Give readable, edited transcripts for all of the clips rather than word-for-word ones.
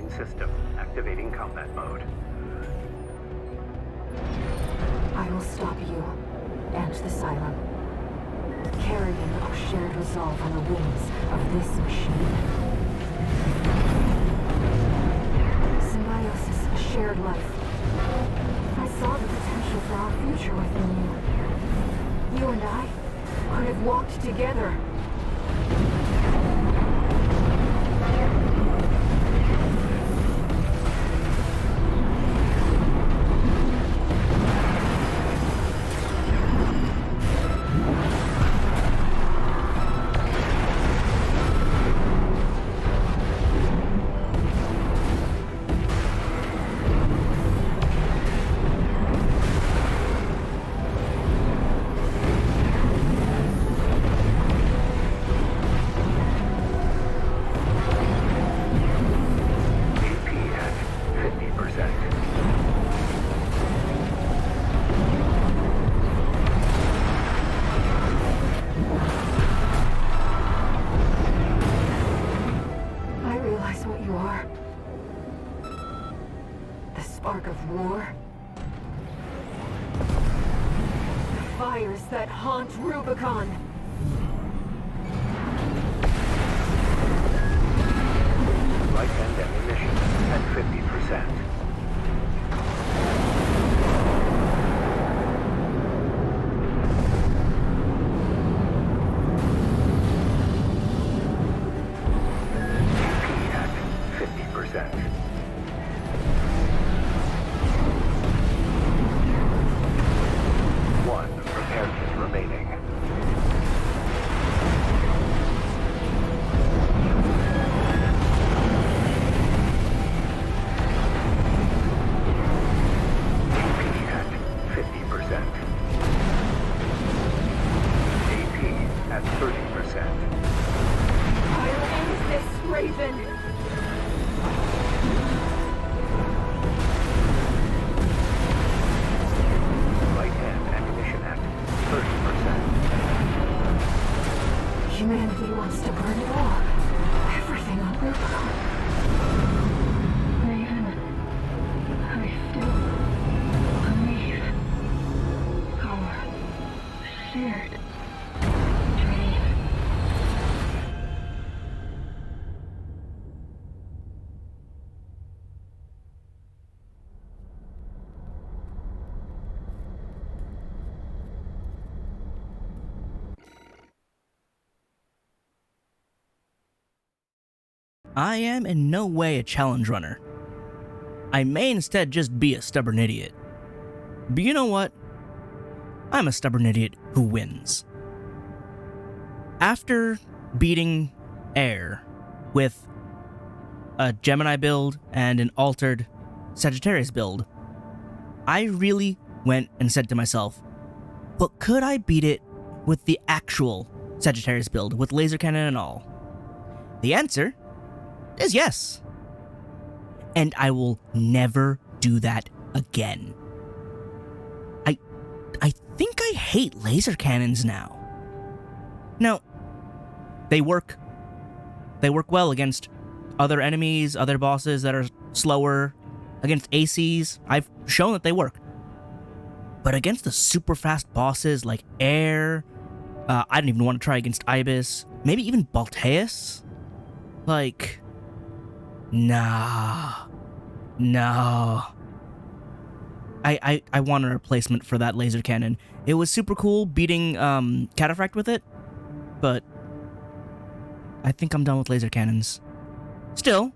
main system, activating combat mode. I will stop you and the Asylum, carrying our shared resolve on the wings of this machine. Symbiosis, a shared life. I saw the potential for our future within you. You and I could have walked together. Fires that haunt Rubicon. Right-hand ammunition at 50%. AP at 50%. Remaining. AP at 50%. AP at 30%. I'll end this, Raven! Humanity wants to burn it all. Everything on Rubicon. Raven, I still believe our shared dream. I am in no way a challenge runner. I may instead just be a stubborn idiot. But you know what? I'm a stubborn idiot who wins. After beating Air with a Gemini build and an altered Sagittarius build, I really went and said to myself, but could I beat it with the actual Sagittarius build, with laser cannon and all? The answer is yes. And I will never do that again. I think I hate laser cannons now. Now, they work well against other enemies, other bosses that are slower, against ACs. I've shown that they work. But against the super fast bosses like Air, I don't even want to try against Ibis, maybe even Balteus. Like, nah. I want a replacement for that laser cannon. It was super cool beating Cataphract with it, but I think I'm done with laser cannons. Still,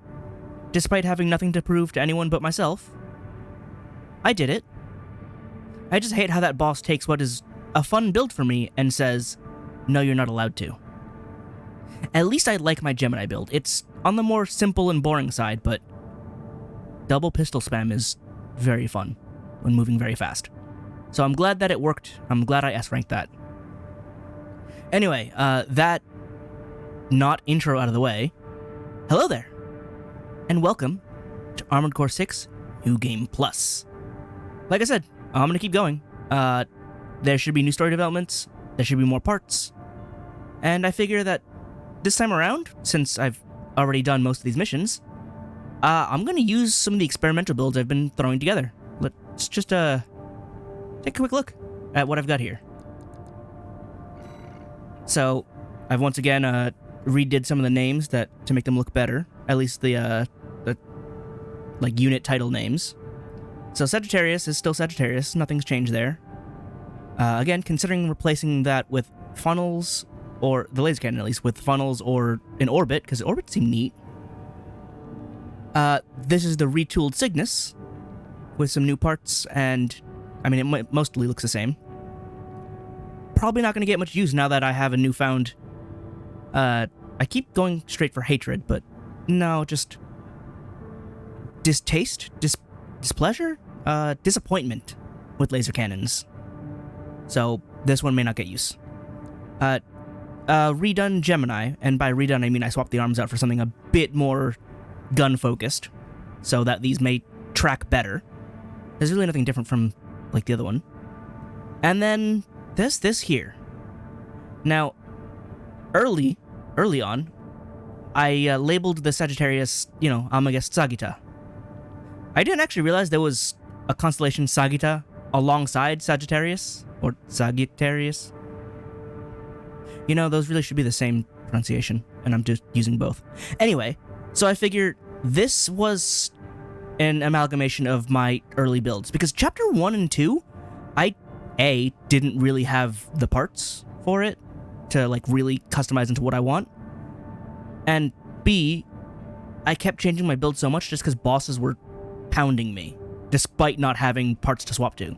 despite having nothing to prove to anyone but myself, I did it. I just hate how that boss takes what is a fun build for me and says, no, you're not allowed to. At least I like my Gemini build. It's on the more simple and boring side, but double pistol spam is very fun when moving very fast. So I'm glad that it worked. I'm glad I S-ranked that. Anyway, that not intro out of the way, hello there, and welcome to Armored Core 6 New Game Plus. Like I said, I'm gonna keep going. There should be new story developments, there should be more parts, and I figure that this time around, since I've already done most of these missions, I'm gonna use some of the experimental builds I've been throwing together. Let's just take a quick look at what I've got here. So, I've once again redid some of the names to make them look better. At least the like unit title names. So Sagittarius is still Sagittarius. Nothing's changed there. Again, considering replacing that with funnels, or the laser cannon at least, with funnels or an orbit, because orbits seem neat. This is the retooled Cygnus with some new parts, and I mean, it mostly looks the same. Probably not going to get much use now that I have a newfound. I keep going straight for hatred, but no, just distaste, displeasure, disappointment with laser cannons. So this one may not get use. Redone Gemini, and by redone I mean I swapped the arms out for something a bit more gun-focused, so that these may track better. There's really nothing different from, like, the other one. And then this here. Now, early on, I labeled the Sagittarius, Amagest Sagitta. I didn't actually realize there was a constellation Sagitta alongside Sagittarius, or Sagittarius. Those really should be the same pronunciation, and I'm just using both. Anyway, so I figured this was an amalgamation of my early builds, because Chapter 1 and 2, I, A, didn't really have the parts for it to, like, really customize into what I want, and B, I kept changing my build so much just because bosses were pounding me, despite not having parts to swap to.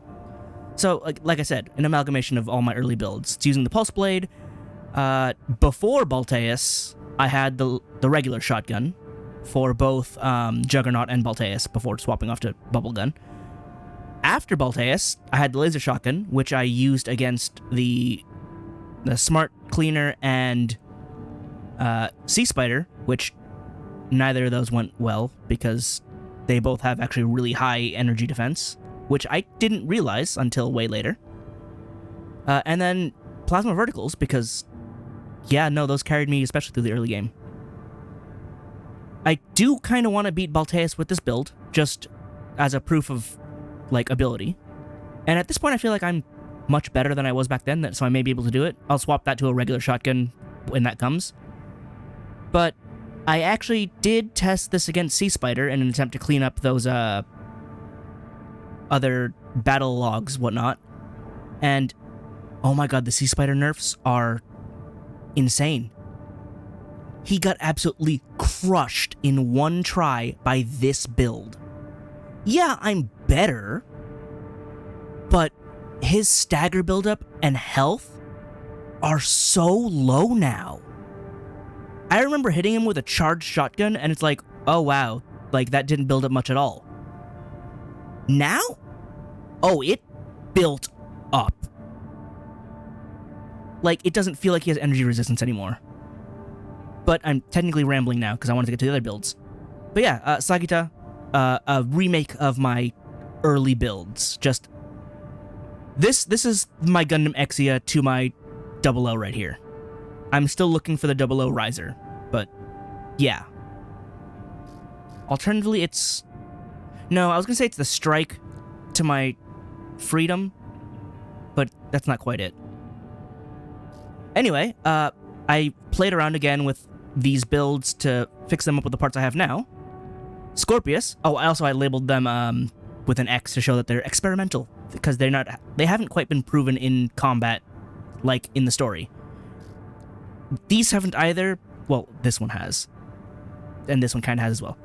So, like I said, an amalgamation of all my early builds. It's using the Pulse Blade. Before Balteus, I had the regular shotgun for both Juggernaut and Balteus before swapping off to Bubblegun. After Balteus, I had the laser shotgun, which I used against the Smart Cleaner and Sea Spider, which neither of those went well because they both have actually really high energy defense, which I didn't realize until way later. And then Plasma Verticals, because, those carried me especially through the early game. I do kind of want to beat Balteus with this build, just as a proof of, like, ability. And at this point, I feel like I'm much better than I was back then, so I may be able to do it. I'll swap that to a regular shotgun when that comes. But I actually did test this against Sea Spider in an attempt to clean up those, other battle logs, whatnot. And, oh my god, the Sea Spider nerfs are insane. He got absolutely crushed in one try by this build. Yeah, I'm better, but his stagger buildup and health are so low now. I remember hitting him with a charged shotgun, and it's like, oh wow, like that didn't build up much at all. Now? Oh, it built up. Like, it doesn't feel like he has energy resistance anymore. But I'm technically rambling now, because I want to get to the other builds. But yeah, Sagitta, a remake of my early builds. Just, this is my Gundam Exia to my 00 right here. I'm still looking for the 00 Riser, but yeah. Alternatively, it's... No, I was gonna say it's the Strike to my Freedom, but that's not quite it. Anyway, I played around again with these builds to fix them up with the parts I have now. Scorpius. Oh, I labeled them with an X to show that they're experimental, because they haven't quite been proven in combat like in the story. These haven't either. Well, this one has. And this one kind of has as well.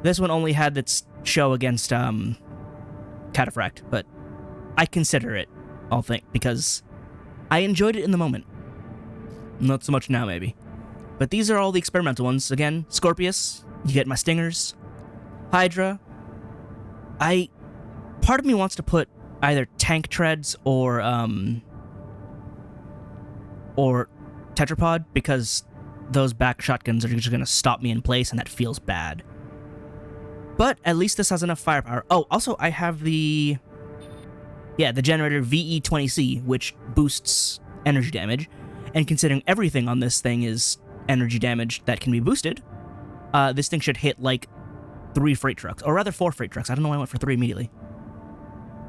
This one only had its show against Cataphract, but I consider it, I'll think, because I enjoyed it in the moment. Not so much now, maybe. But these are all the experimental ones. Again, Scorpius, you get my stingers. Hydra. Part of me wants to put either tank treads or tetrapod, because those back shotguns are just going to stop me in place, and that feels bad. But at least this has enough firepower. Oh, also, I have the generator VE20C, which boosts energy damage. And considering everything on this thing is energy damage that can be boosted, this thing should hit, like, 3 freight trucks, or rather 4 freight trucks. I don't know why I went for 3 immediately.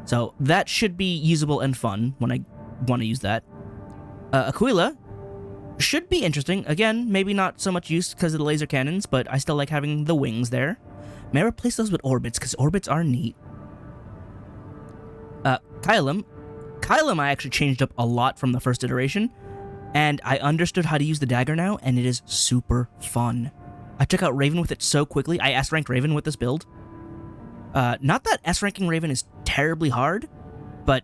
So that should be usable and fun when I want to use that. Aquila should be interesting. Again, maybe not so much use because of the laser cannons, but I still like having the wings there. May I replace those with orbits, because orbits are neat. Kylum I actually changed up a lot from the first iteration, and I understood how to use the dagger now, and it is super fun. I took out Raven with it so quickly. I S-ranked Raven with this build. Not that S-ranking Raven is terribly hard, but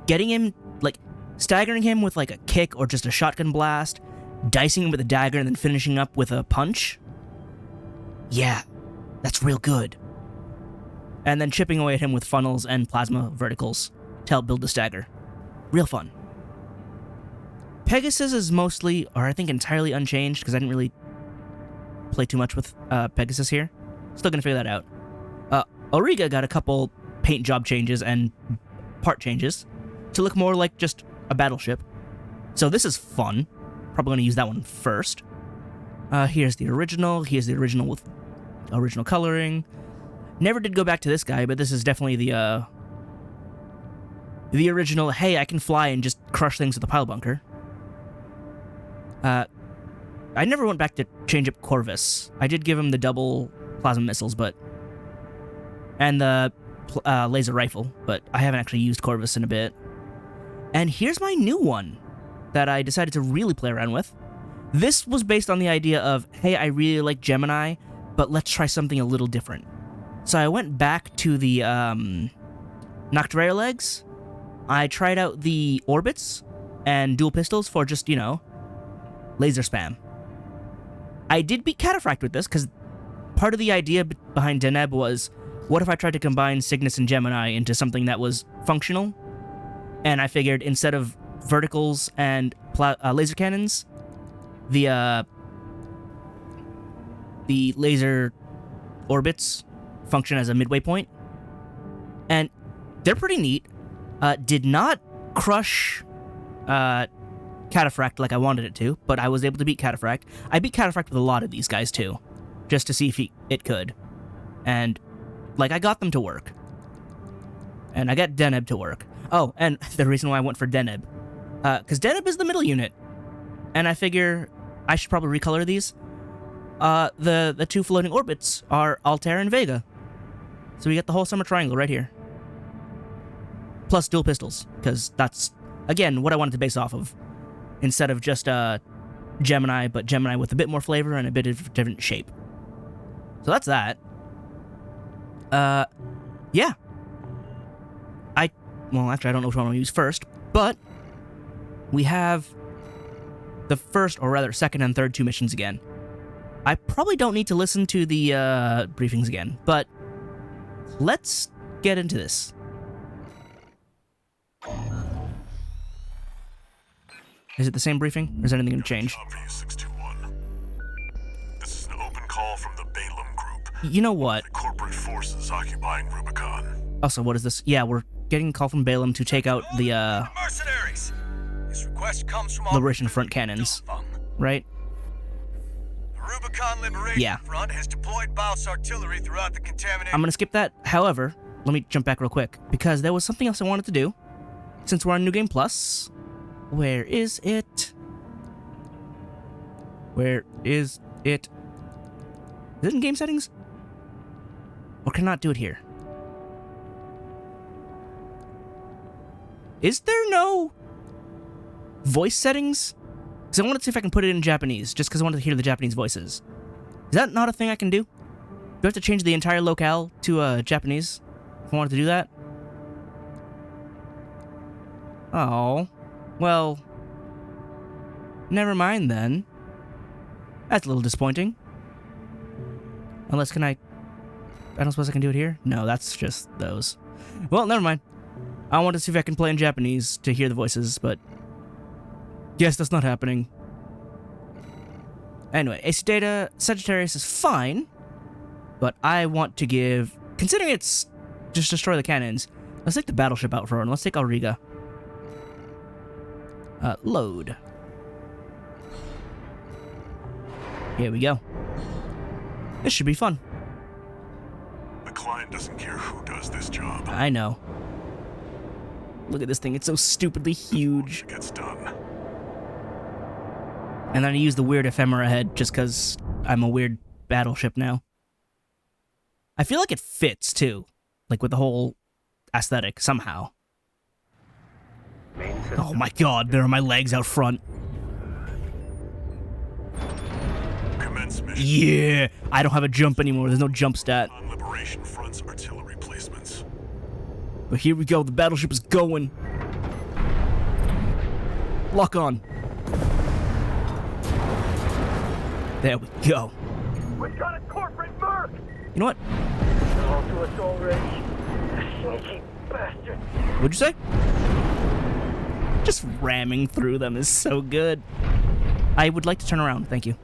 getting him, like, staggering him with, like, a kick or just a shotgun blast, dicing him with a dagger, and then finishing up with a punch, yeah, that's real good. And then chipping away at him with funnels and plasma verticals to help build the stagger. Real fun. Pegasus is mostly, or I think entirely unchanged, because I didn't really play too much with Pegasus here. Still gonna figure that out. Auriga got a couple paint job changes and part changes to look more like just a battleship. So this is fun. Probably gonna use that one first. Here's the original. Here's the original with original coloring. Never did go back to this guy, but this is definitely the original, hey, I can fly and just crush things with the pile bunker. I never went back to change up Corvus. I did give him the double plasma missiles, and the laser rifle, but I haven't actually used Corvus in a bit. And here's my new one that I decided to really play around with. This was based on the idea of, hey, I really like Gemini, but let's try something a little different. So I went back to the Nocturera legs. I tried out the orbits and dual pistols for just, laser spam. I did beat Cataphract with this, because part of the idea behind Deneb was, what if I tried to combine Cygnus and Gemini into something that was functional? And I figured instead of verticals and laser cannons, the laser orbits function as a midway point. And they're pretty neat. Did not crush Cataphract like I wanted it to, but I was able to beat Cataphract. I beat Cataphract with a lot of these guys too, just to see if it could. And, I got them to work. And I got Deneb to work. Oh, and the reason why I went for Deneb, because Deneb is the middle unit, and I figure I should probably recolor these. The 2 floating orbits are Altair and Vega. So we get the whole summer triangle right here. Plus dual pistols, because that's, again, what I wanted to base off of. Instead of just Gemini, but Gemini with a bit more flavor and a bit of different shape. So that's that. Yeah. Actually, I don't know which one I'm going to use first, but we have the first, or rather, second and third 2 missions again. I probably don't need to listen to the briefings again, but let's get into this. Is it the same briefing, or is anything going to change? This is an open call from the Balaam Group. You know what? The corporate forces occupying Rubicon. Also, what is this? Yeah, we're getting a call from Balaam to take out the mercenaries. This request comes from Liberation Front cannons, right? The Rubicon Liberation Front has deployed Baus artillery throughout the contaminated. I'm gonna skip that. However, let me jump back real quick, because there was something else I wanted to do. Since we're on New Game Plus, where is it? Where is it? Is it in game settings? Or can I not do it here? Is there no voice settings? Because I wanted to see if I can put it in Japanese, just because I wanted to hear the Japanese voices. Is that not a thing I can do? Do I have to change the entire locale to Japanese if I wanted to do that? Oh, well, never mind then. That's a little disappointing. Unless, I don't suppose I can do it here? No, that's just those. Well, never mind. I want to see if I can play in Japanese to hear the voices, but yes, that's not happening. Anyway, AC data, Sagittarius is fine, but I want to give, considering it's just destroy the cannons, let's take the battleship out for one. Let's take Auriga. Load. Here we go. This should be fun. client doesn't care who does this job. I know. Look at this thing. It's so stupidly huge. It gets done. And then I use the weird ephemera head just because I'm a weird battleship now. I feel like it fits, too. Like, with the whole aesthetic, somehow. Main system. Oh my god, there are my legs out front. Commence mission. Yeah! I don't have a jump anymore. There's no jump stat. On Liberation Front's artillery placements. But here we go. The battleship is going. Lock on. There we go. We've got a corporate merc! You know what? All to us already. Sneaky bastard. What'd you say? Just ramming through them is so good. I would like to turn around, thank you.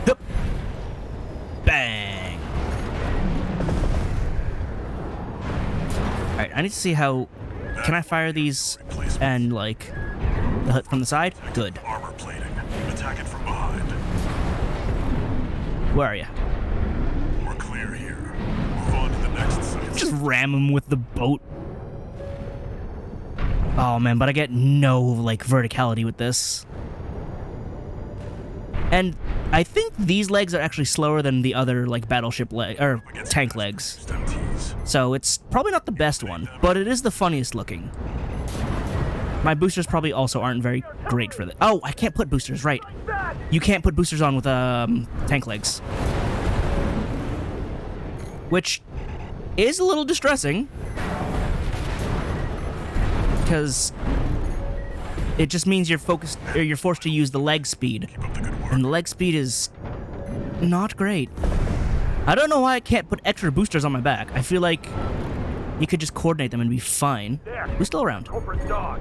Hup. Bang. Alright, I need to see how... Can I fire these and, like, from the side? Good. Armor plating. Attack it from behind. Where are you? We're clear here. Move on to the next site. Just ram him with the boat. Oh man, but I get no, like, verticality with this. And I think these legs are actually slower than the other, like, battleship leg or tank legs. So it's probably not the best one, but it is the funniest looking. My boosters probably also aren't very great for this. Oh, I can't put boosters, right. You can't put boosters on with tank legs. Which is a little distressing. Because it just means you're focused, or you're forced to use the leg speed. And the leg speed is not great. I don't know why I can't put extra boosters on my back. I feel like you could just coordinate them and be fine. Who's still around? Corporate dog.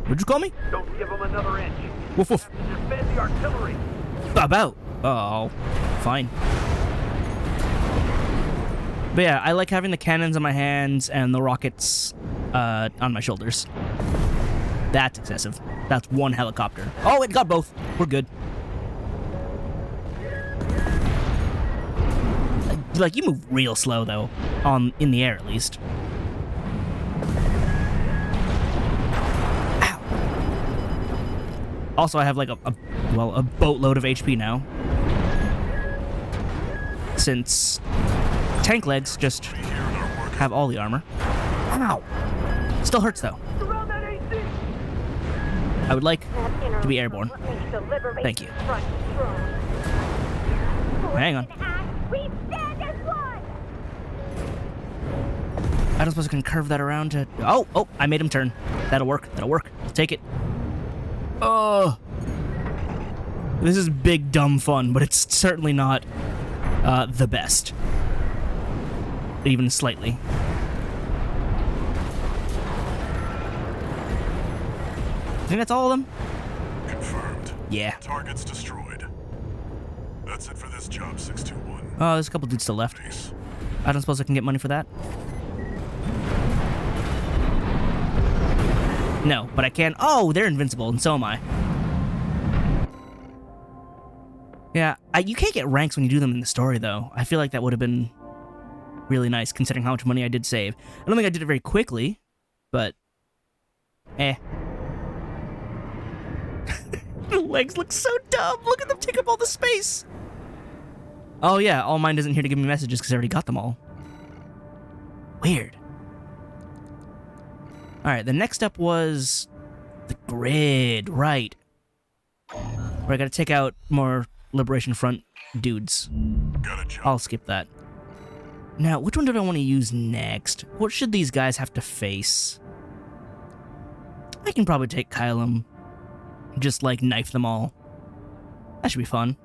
What'd you call me? Don't give him another inch. Woof woof. Defend the artillery. About. Oh, fine. But yeah, I like having the cannons on my hands and the rockets on my shoulders. That's excessive. That's one helicopter. Oh, it got both. We're good. Like, you move real slow, though. In the air, at least. Ow. Also, I have, like, a boatload of HP now. Since tank legs just have all the armor. Ow. Still hurts, though. I would like to be airborne. Thank you. Hang on. I don't suppose I can curve that around to... Oh, I made him turn. That'll work. I'll take it. Oh. This is big, dumb fun, but it's certainly not the best. Even slightly. I think that's all of them? Confirmed. Yeah. Targets destroyed. That's it for this job, 621. Oh, there's a couple dudes still left. Peace. I don't suppose I can get money for that? No, but I can... Oh, they're invincible, and so am I. Yeah, you can't get ranks when you do them in the story, though. I feel like that would have been really nice, considering how much money I did save. I don't think I did it very quickly, but... The legs look so dumb! Look at them take up all the space! Oh yeah, All Mind isn't here to give me messages because I already got them all. Weird. Alright, the next step was the grid, right. Where I gotta take out more Liberation Front dudes. I'll skip that. Now, which one do I want to use next? What should these guys have to face? I can probably take Kylum. Just, like, knife them all. That should be fun.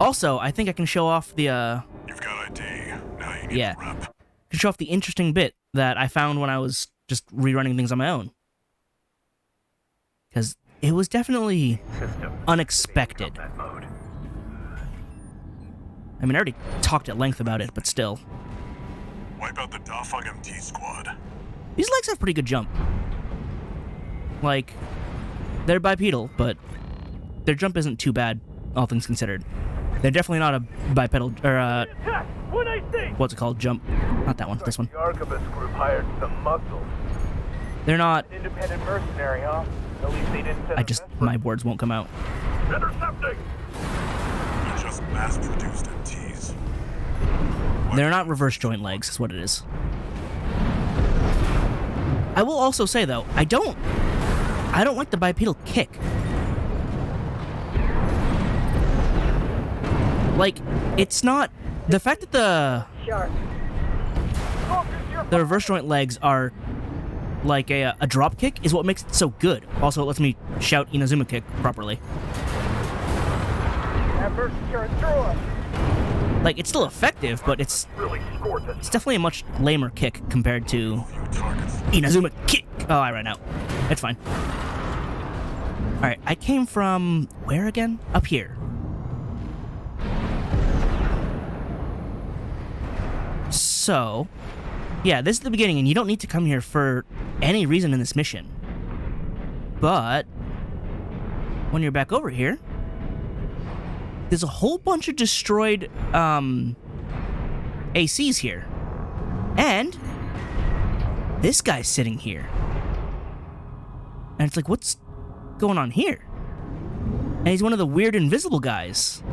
Also, I think I can show off the, You've got ID. Now you need yeah. to rep. I can show off the interesting bit that I found when I was just rerunning things on my own. Because it was definitely unexpected. I mean, I already talked at length about it, but still. Wipe out the Dafang MT squad. These legs have pretty good jump. Like, They're bipedal, but their jump isn't too bad, all things considered. They're definitely not a bipedal, or what's it called? Jump. Not that one, this one. The Archivist group hired some muscles. They're not... Independent mercenary, huh? At least they didn't send my words won't come out. Intercepting! They're just mass-produced MTs. They're not reverse joint legs, is what it is. I will also say, though, I don't like the bipedal kick. Like, it's not... The fact that the reverse joint legs are like a drop kick is what makes it so good. Also, it lets me shout Inazuma kick properly. Like, it's still effective, but it's definitely a much lamer kick compared to Inazuma kick. Oh, I ran out. It's fine. Alright, I came from... where again? Up here. So, yeah, this is the beginning, and you don't need to come here for any reason in this mission. But, when you're back over here, there's a whole bunch of destroyed, ACs here. And, this guy's sitting here. And it's like, what's going on here? And he's one of the weird invisible guys.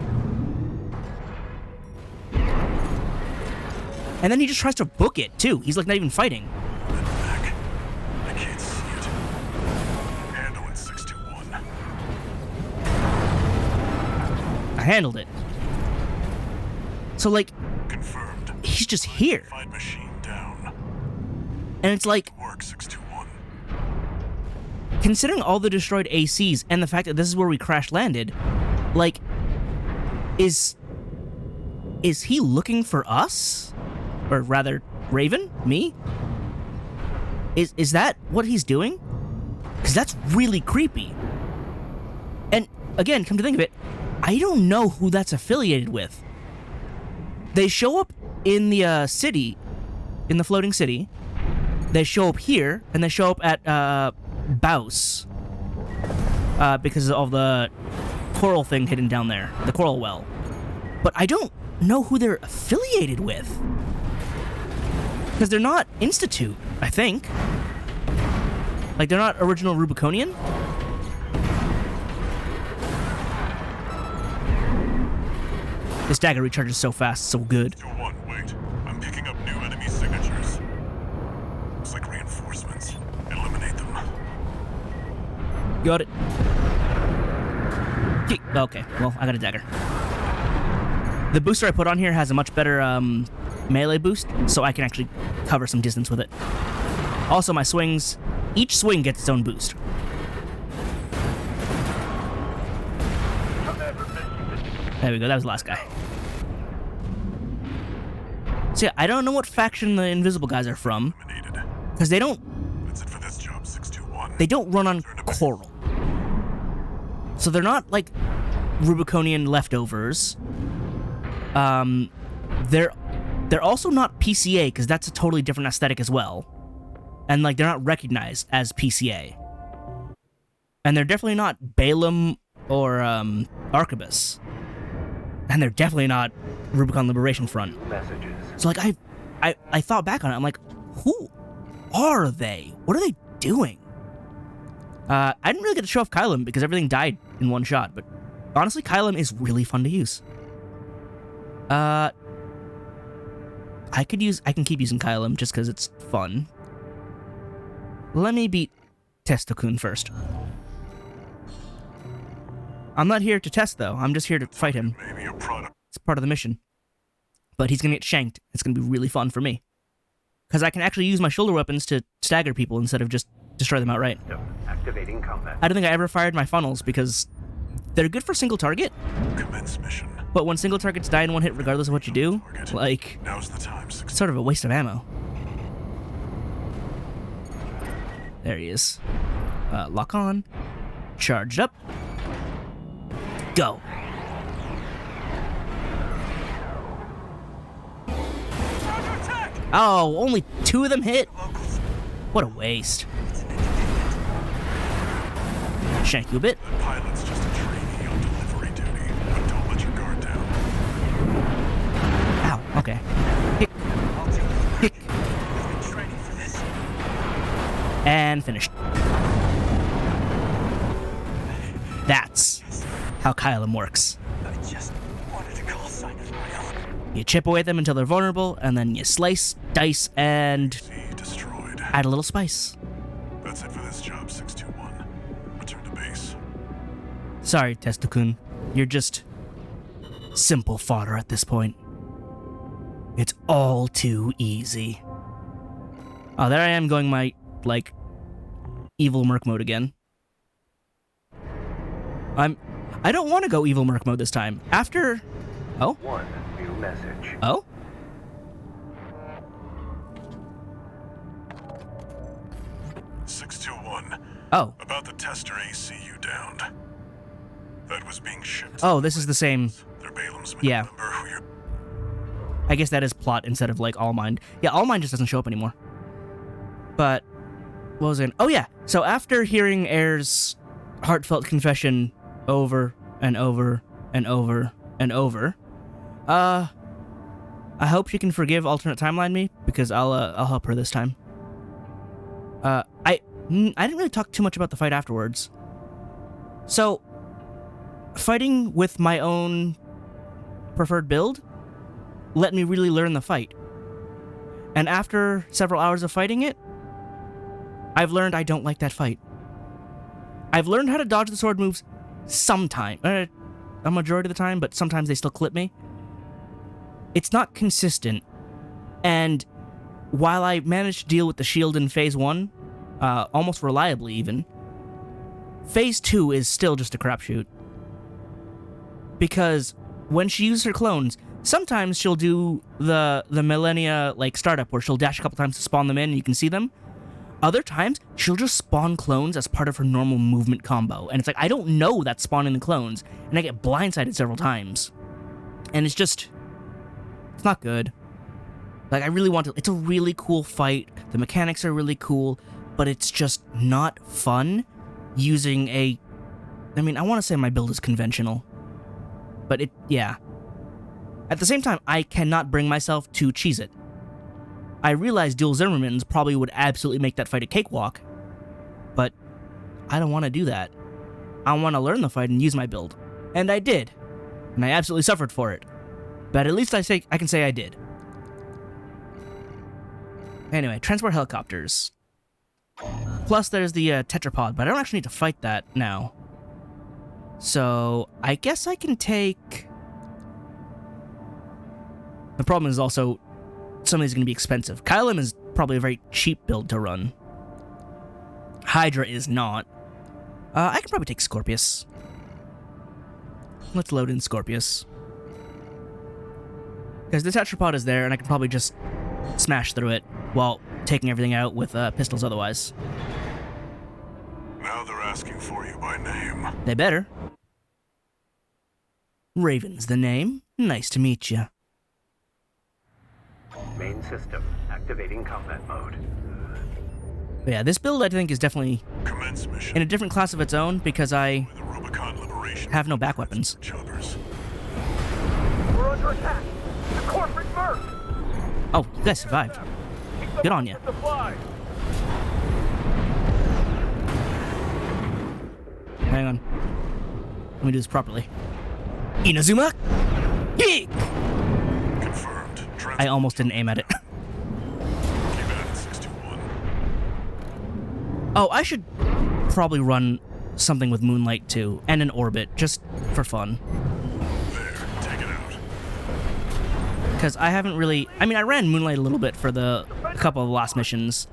And then he just tries to book it, too. He's, like, not even fighting. Back. I can't see it. Handle it, 621. I handled it. So, like, Confirmed. he's just here. Find machine down. And it's like, Work, 621. considering all the destroyed ACs and the fact that this is where we crash landed, like, is he looking for us? Or rather, Raven? Me? Is that what he's doing? Because that's really creepy. And, again, come to think of it, I don't know who that's affiliated with. They show up in the city, in the floating city. They show up here, and they show up at Baus. Because of all the coral thing hidden down there, the coral well. But I don't know who they're affiliated with. Because they're not Institute, I think. Like, they're not original Rubiconian. This dagger recharges so fast, so good. 2-1, wait. I'm picking up new enemy signatures. Looks like reinforcements. Eliminate them. Got it. Okay, well, I got a dagger. The booster I put on here has a much better melee boost, so I can actually cover some distance with it. Also, my swings, each swing gets its own boost. There we go, that was the last guy. So yeah, I don't know what faction the invisible guys are from, because they don't... That's it for this job, 621. They don't run on coral. So they're not, like, Rubiconian leftovers. They're also not PCA, because that's a totally different aesthetic as well. And, like, they're not recognized as PCA. And they're definitely not Balaam or, Arquebus. And they're definitely not Rubicon Liberation Front. Messages. So, like, I thought back on it, I'm like, who are they? What are they doing? I didn't really get to show off Kylum, because everything died in one shot, but honestly, Kylum is really fun to use. I can keep using Kylum just because it's fun. Let me beat Testokun first. I'm not here to test, though. I'm just here to fight him. Maybe a product. It's part of the mission. But he's gonna get shanked. It's gonna be really fun for me. Because I can actually use my shoulder weapons to stagger people instead of just destroy them outright. Yep. Activating combat. I don't think I ever fired my funnels because they're good for single target, Commence mission. but when single targets die in one hit regardless of what you do, like, Now's the time, it's sort of a waste of ammo. There he is. Lock on. Charged up. Go. Oh, only 2 of them hit? What a waste. shank you a bit. That pilot's just a trainee on delivery duty, but don't let your guard down. Ow, okay. Kick. Kick. I've been training for this. And finished. That's how Kylum works. I just wanted to call sign of my own. You chip away at them until they're vulnerable, and then you slice, dice, and See, destroyed. add a little spice. That's it for this job, 621. Return to base. Sorry, Testo-kun. You're just simple fodder at this point. It's all too easy. Oh, there I am going my, like, evil merc mode again. I don't want to go evil merc mode this time. After... Oh? One new message. Oh? Oh. About the tester AC you downed. That was being shipped. Oh, this is the same... They're Balaam's men. Yeah. Remember who you're... I guess that is plot instead of, like, All Mind. Yeah, All Mind just doesn't show up anymore. But... What was it? Oh, yeah. So after hearing Air's heartfelt confession over and over and over and over, I hope she can forgive alternate timeline me, because I'll help her this time. I didn't really talk too much about the fight afterwards. So, fighting with my own preferred build let me really learn the fight. And after several hours of fighting it, I've learned I don't like that fight. I've learned how to dodge the sword moves sometime. A majority of the time, but sometimes they still clip me. It's not consistent. And while I managed to deal with the shield in Phase 1, almost reliably even, Phase 2 is still just a crapshoot. Because when she uses her clones, sometimes she'll do the Millennia, like, startup, where she'll dash a couple times to spawn them in and you can see them. Other times, she'll just spawn clones as part of her normal movement combo. And it's like, I don't know that's spawning the clones, and I get blindsided several times. And it's just... It's not good. Like, I really want to... It's a really cool fight. The mechanics are really cool, but it's just not fun using a... I mean, I want to say my build is conventional. But it... Yeah. At the same time, I cannot bring myself to cheese it. I realize dual Zimmermans probably would absolutely make that fight a cakewalk, but I don't want to do that. I want to learn the fight and use my build. And I did. And I absolutely suffered for it. But at least I can say I did. Anyway, transport helicopters. Plus there's the tetrapod, but I don't actually need to fight that now. So I guess I can take... The problem is also... Some of these are going to be expensive. Kylum is probably a very cheap build to run. Hydra is not. I can probably take Scorpius. Let's load in Scorpius. Because the tetrapod is there, and I can probably just smash through it while taking everything out with pistols otherwise. Now they're asking for you by name. They better. Raven's the name. Nice to meet you. Main system activating combat mode. But yeah, this build I think is definitely Commence mission. in a different class of its own because I The Rubicon liberation. have no back weapons. Choppers. We're under attack. The corporate merc. Oh, you guys survived. Good on you. Supply. Hang on. Let me do this properly. Inazuma! Kick! Confirmed. I almost didn't aim at it. Keep at it, 621. Oh, I should probably run something with Moonlight too, and an Orbit, just for fun. There, take it out. Because I haven't really... I mean, I ran Moonlight a little bit for a couple of the last missions,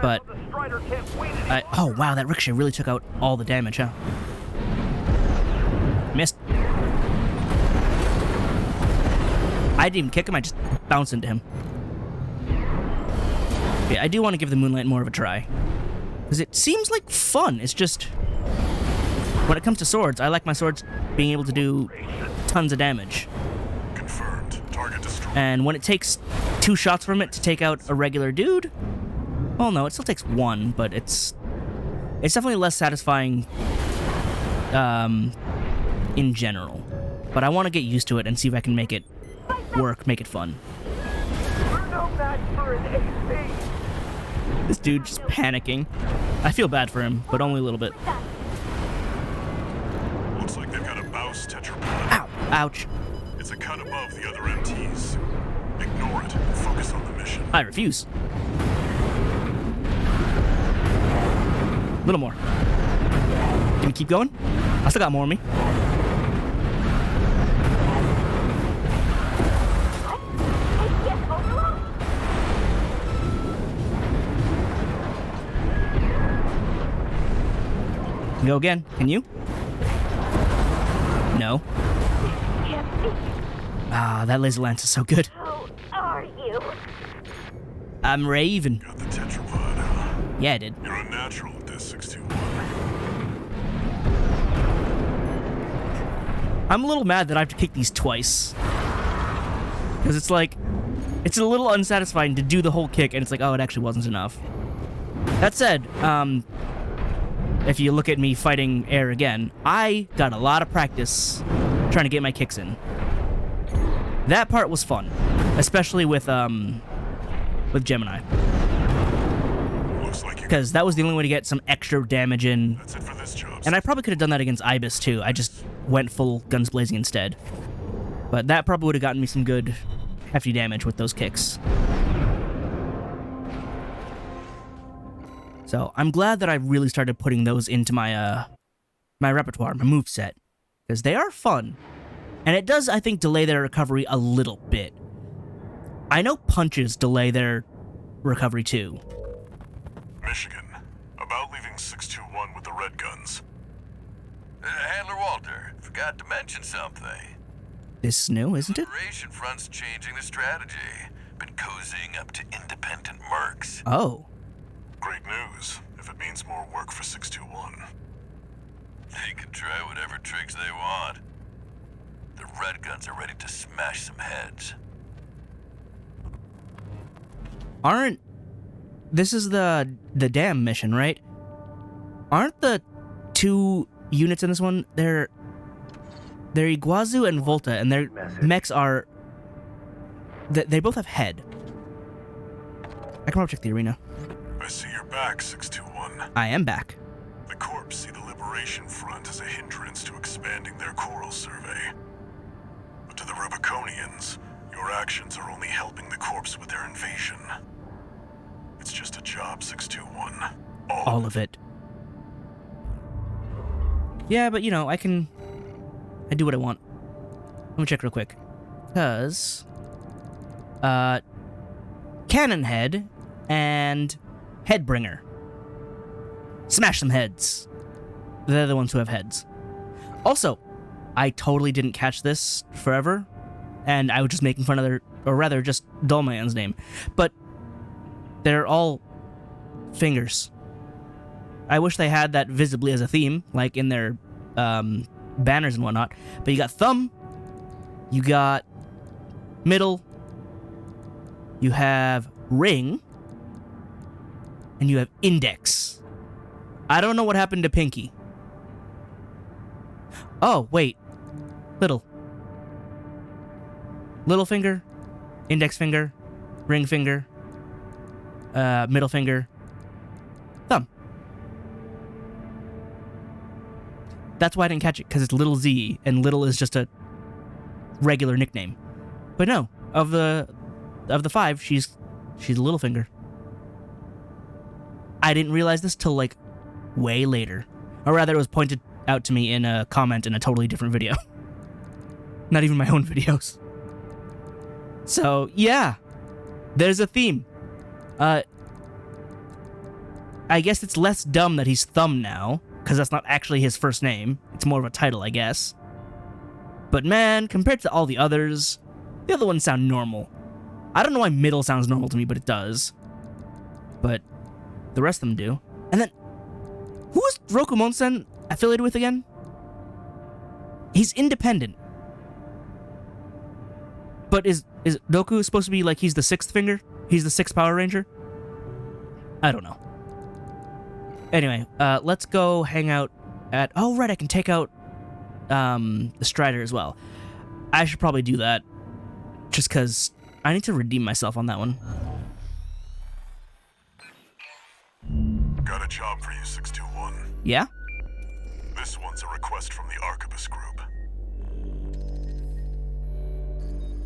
but... Oh, wow, that ricochet really took out all the damage, huh? Missed. I didn't even kick him, I just bounced into him. Okay, I do want to give the Moonlight more of a try. Because it seems like fun, it's just... When it comes to swords, I like my swords being able to do tons of damage. Confirmed. Target destroyed. And when it takes 2 shots from it to take out a regular dude... Well, no, it still takes 1, but it's It's definitely less satisfying in general. But I want to get used to it and see if I can make it work, make it fun. We're no match for an AC. This dude just panicking. I feel bad for him, but only a little bit. Looks like they've got a Baus tetrapod. Ow! Ouch. It's a cut above the other MTs. Ignore it and focus on the mission. I refuse. A little more. Can we keep going? I still got more in me. Go again. Can you? No. Ah, that laser lance is so good. Who are you? I'm Raven. Got the tetrapod, huh? Yeah, I did. You're a natural at this, 621. I'm a little mad that I have to kick these twice. Because it's like, it's a little unsatisfying to do the whole kick, and it's like, oh, it actually wasn't enough. That said, if you look at me fighting air again, I got a lot of practice trying to get my kicks in. That part was fun, especially with Gemini, Looks like you. because that was the only way to get some extra damage in. That's it for this job. And I probably could have done that against Ibis too. I just went full guns blazing instead. But that probably would have gotten me some good, hefty damage with those kicks. So I'm glad that I really started putting those into my my repertoire, my moveset, because they are fun, and it does, I think, delay their recovery a little bit. I know punches delay their recovery too. Michigan. About leaving 621 with the red guns. Handler Walter, forgot to mention something. This is new, isn't it? Liberation Front's changing the strategy. Been cozying up to independent mercs. Oh. Great news, if it means more work for 621. They can try whatever tricks they want. The red guns are ready to smash some heads. Aren't... This is the dam mission, right? Aren't the two units in this one, they're Iguazu and Volta, and their mechs are... They both have head. I can probably check the arena. I see you're back, 621. I am back. The Corps see the Liberation Front as a hindrance to expanding their coral survey. But to the Rubiconians, your actions are only helping the Corps with their invasion. It's just a job, 621. All of it. Yeah, but you know, I do what I want. Let me check real quick. Because... Cannon Head and Headbringer. Smash some heads. They're the ones who have heads. Also, I totally didn't catch this forever, and I was just making fun of their, or rather, just Dullman's name. But they're all fingers. I wish they had that visibly as a theme, like in their banners and whatnot. But you got thumb, you got middle, you have ring, and you have index. I don't know what happened to pinky. Oh, wait. Little. Little finger, index finger, ring finger, middle finger, thumb. That's why I didn't catch it, because it's little Z, and little is just a regular nickname. But no, of the five, she's a little finger. I didn't realize this till like way later. Or rather, it was pointed out to me in a comment in a totally different video. Not even my own videos. So, yeah. There's a theme. I guess it's less dumb that he's Thumb now, because that's not actually his first name. It's more of a title, I guess. But man, compared to all the others, the other ones sound normal. I don't know why middle sounds normal to me, but it does. But the rest of them do. And then, who is Rokumonsen affiliated with again? He's independent. But is Doku supposed to be like he's the sixth finger? He's the sixth Power Ranger? I don't know. Anyway, let's go hang out at... Oh, right, I can take out the Strider as well. I should probably do that, just because I need to redeem myself on that one. Got a job for you, 621. Yeah? This one's a request from the Arquebus Group.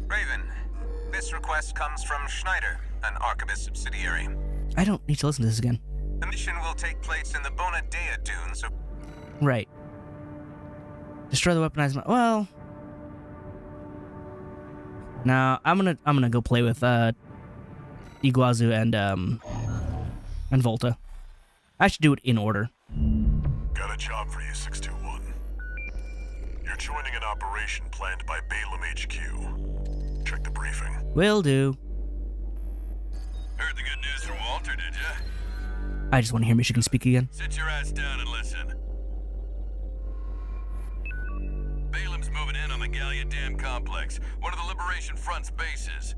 Raven, this request comes from Schneider, an Arquebus subsidiary. I don't need to listen to this again. The mission will take place in the Bonadea Dunes. Right. Destroy the weaponized... Well... Now, I'm gonna go play with, Iguazu and Volta. I should do it in order. Got a job for you, 621. You're joining an operation planned by Balaam HQ. Check the briefing. Will do. Heard the good news from Walter, did ya? I just want to hear Michigan speak again. Sit your ass down and listen. Balaam's moving in on the Gallia Dam complex, one of the Liberation Front's bases.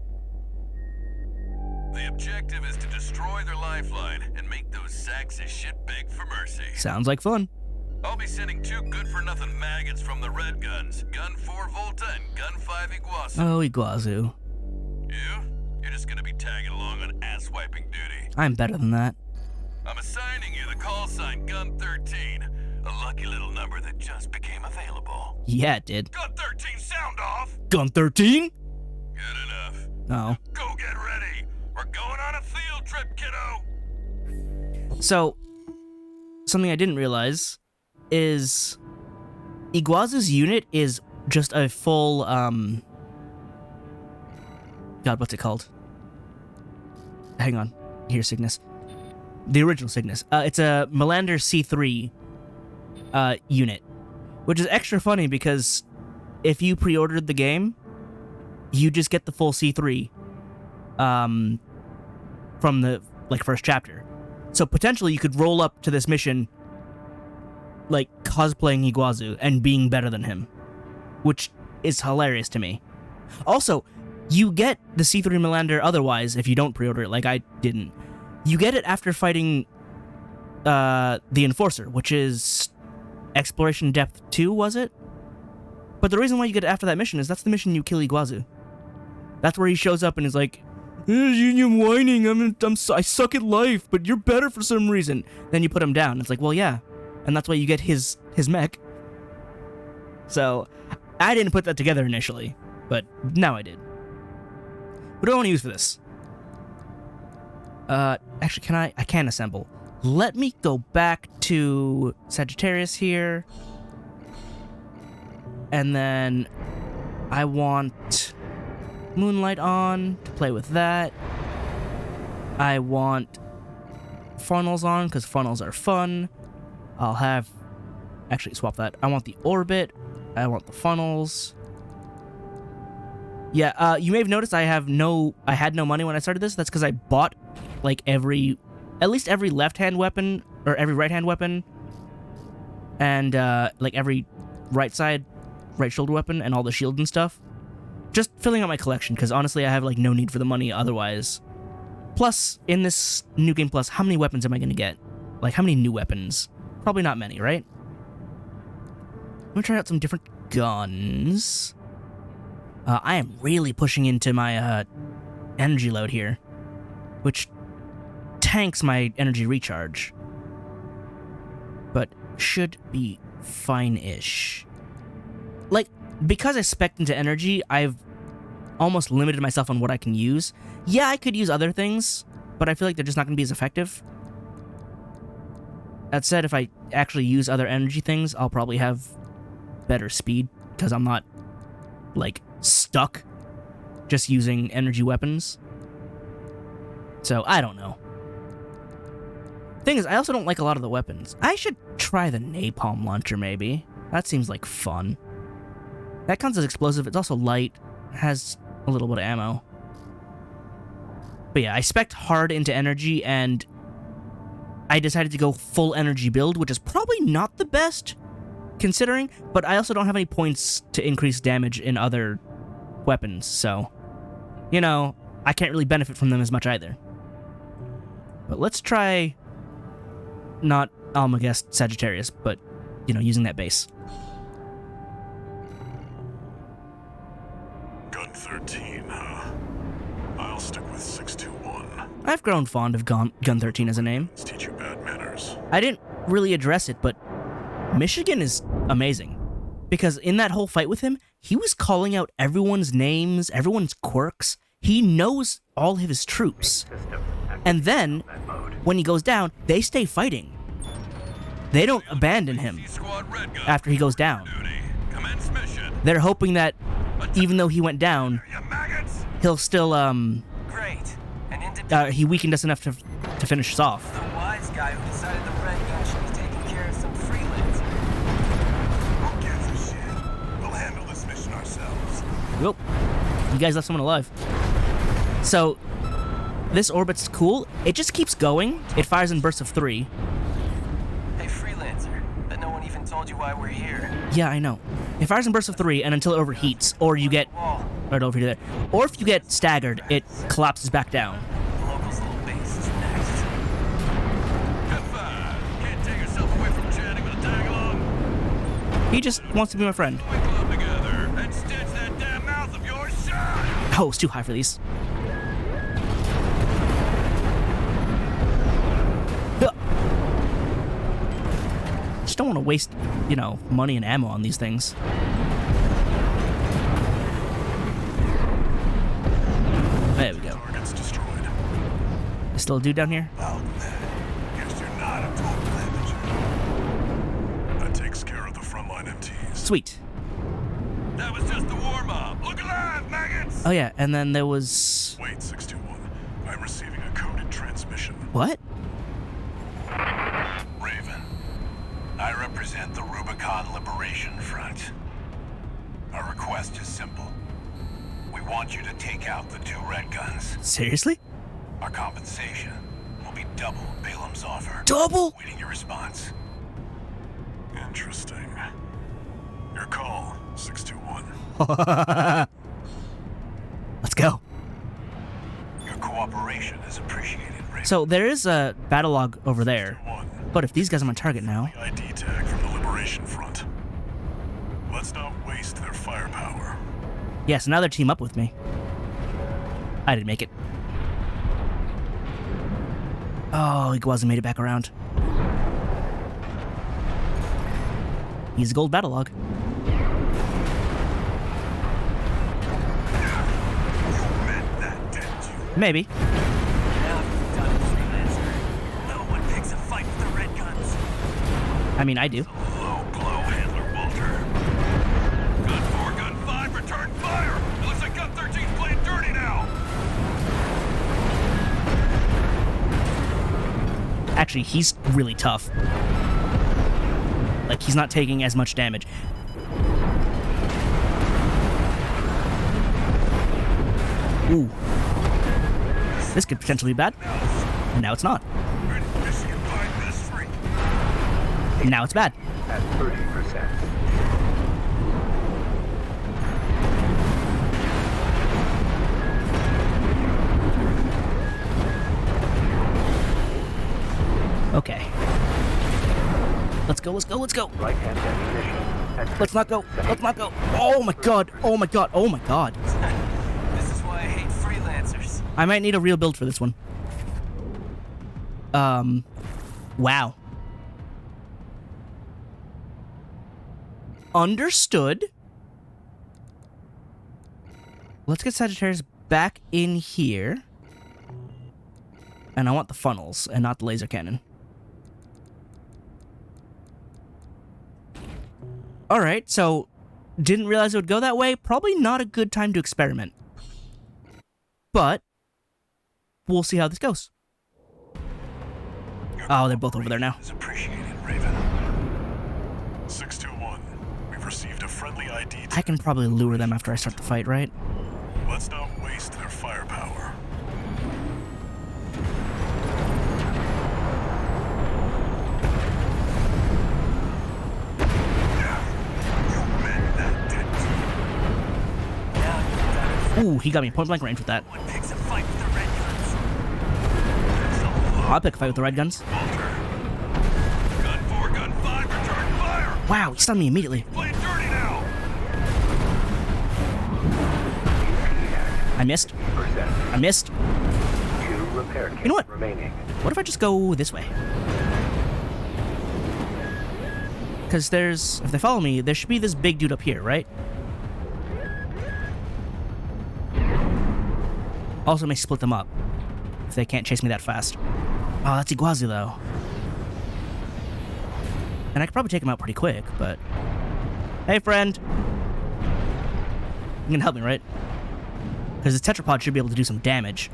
The objective is to destroy their lifeline and make those sacks of shit beg for mercy. Sounds like fun. I'll be sending 2 good-for-nothing maggots from the Red Guns, Gun 4 Volta and Gun 5 Iguazu. Oh, Iguazu. You? You're just gonna be tagging along on ass-wiping duty. I'm better than that. I'm assigning you the call sign Gun 13, a lucky little number that just became available. Yeah, it did. Gun 13, sound off! Gun 13? Good enough. Oh. Go get ready! We're going on a field trip, kiddo! So, something I didn't realize is Iguazu's unit is just a full, God, what's it called? Hang on. Here's Cygnus. The original Cygnus. It's a Melander C3 unit, which is extra funny because if you pre-ordered the game, you just get the full C3 from the first chapter. So potentially you could roll up to this mission like cosplaying Iguazu and being better than him, which is hilarious to me. Also, you get the C3 Melander otherwise if you don't pre-order it, like I didn't. You get it after fighting the Enforcer, which is Exploration Depth 2, was it? But the reason why you get it after that mission is that's the mission you kill Iguazu. That's where he shows up and is like, "You're whining, I suck at life, but you're better for some reason." Then you put him down. It's like, well, yeah. And that's why you get his mech. So, I didn't put that together initially, but now I did. What do I want to use for this? Actually, I can assemble. Let me go back to Sagittarius here. And then I want Moonlight on to play with that. I want funnels on because funnels are fun. I'll have... Actually, swap that. I want the orbit. I want the funnels. Yeah, you may have noticed I had no money when I started this. That's because I bought like at least every left-hand weapon or every right-hand weapon, and like every right shoulder weapon and all the shields and stuff. Just filling out my collection because honestly, I have like no need for the money otherwise. Plus, in this New Game Plus, how many weapons am I gonna get? Like, how many new weapons? Probably not many, right? I'm gonna try out some different guns. I am really pushing into my energy load here, which tanks my energy recharge, but should be fine-ish. Like, because I spec'd into energy, I've almost limited myself on what I can use. Yeah, I could use other things, but I feel like they're just not going to be as effective. That said, if I actually use other energy things, I'll probably have better speed, because I'm not, like, stuck just using energy weapons. So, I don't know. Thing is, I also don't like a lot of the weapons. I should try the napalm launcher, maybe. That seems like fun. That counts as explosive. It's also light. Has a little bit of ammo. But yeah, I spec'd hard into energy, and I decided to go full energy build, which is probably not the best, considering, but I also don't have any points to increase damage in other weapons, so, you know, I can't really benefit from them as much either. But let's try not Almagest Sagittarius, but, you know, using that base. Gun 13, huh? I'll stick with 621. I've grown fond of Gun 13 as a name. Let's teach you bad manners. I didn't really address it, but Michigan is amazing. Because in that whole fight with him, he was calling out everyone's names, everyone's quirks. He knows all of his troops. And then, when he goes down, they stay fighting. They don't abandon him after he goes down. They're hoping that even though he went down, he'll still, Great. he weakened us enough to finish us off. The wise guy who decided the red gun should be taking care of some freelancer. Who gives a shit? We'll handle this mission ourselves. Well, you guys left someone alive. So, this orbit's cool. It just keeps going. It fires in bursts of 3. Hey, freelancer. Bet no one even told you why we're here. Yeah, I know. It fires in bursts of 3 and until it overheats, or you get Wall. right over there. Or if you get staggered, it collapses back down. The locals' little base is next. Can't take yourself away from chatting with a tag-along. He just wants to be my friend. We club together and stitch that damn mouth of yours shut. Oh, it's too high for these. Huh. Just don't want to waste, you know, money and ammo on these things. There we go. Target's destroyed. There's still a dude down here? Well, guess you're not a total amateur. That takes care of the frontline MTs. Sweet. That was just the warm-up. Look alive, maggots! Oh yeah, and then there was... Wait, 621. I'm receiving a coded transmission. What? Raven, I represent the Rubicon Liberation Front. Our request is simple. We want you to take out the 2 red guns. Seriously? Our compensation will be double Balaam's offer. Double? Waiting your response. Interesting. Your call, 621. Let's go. Your cooperation is appreciated, Raven. So there is a battle log over there, 621. but if these guys are my target now... The ID tag from the Liberation Front. Let's not waste their firepower. Yeah, so now they're team up with me. I didn't make it. Oh, Iguazu made it back around. He's a gold battle log. Maybe. Now you've done it, freelancer. No one picks a fight with the red guns. I mean, I do. Low glow handler, Walter. Gun 4, gun 5, return fire! It looks like gun 13's playing dirty now! Actually, he's really tough. Like, he's not taking as much damage. Ooh. This could potentially be bad. And now it's not. Now it's bad. At 30%. Okay. Let's go, let's go, let's go. Right-hand ammunition. At Let's not go. Let's not go. Oh my god. Oh my god. Oh my god. This is why I hate freelancers. I might need a real build for this one. Wow. Understood. Let's get Sagittarius back in here. And I want the funnels and not the laser cannon. Alright, so didn't realize it would go that way. Probably not a good time to experiment. But we'll see how this goes. Oh, they're both over there now. Is appreciated, Raven. 621. We've received a friendly ID tag. I can probably lure them after I start the fight, right? Let's not waste their firepower. Ooh, he got me point blank range with that. One picks a fight with the red guns. I'll pick a fight with the red guns. Gun Wow, he stunned me immediately. Playing dirty now! I missed. I missed. 2 repair kits You know what? remaining. What if I just go this way? Because if they follow me, there should be this big dude up here, right? Also may split them up if they can't chase me that fast. Oh, that's Iguazu though. And I could probably take him out pretty quick, but... Hey, friend! You can help me, right? Because his tetrapod should be able to do some damage.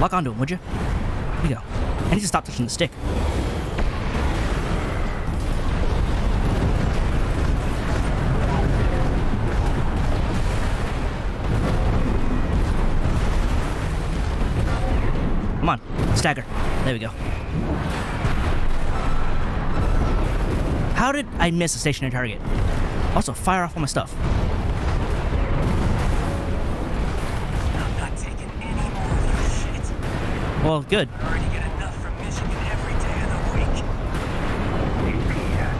Lock onto him, would you? Here you go. I need to stop touching the stick. Come on, stagger. There we go. How did I miss a stationary target? Also, fire off all my stuff. I'm not taking any more of your shit. Well, good. I already get enough from Michigan every day of the week. AP at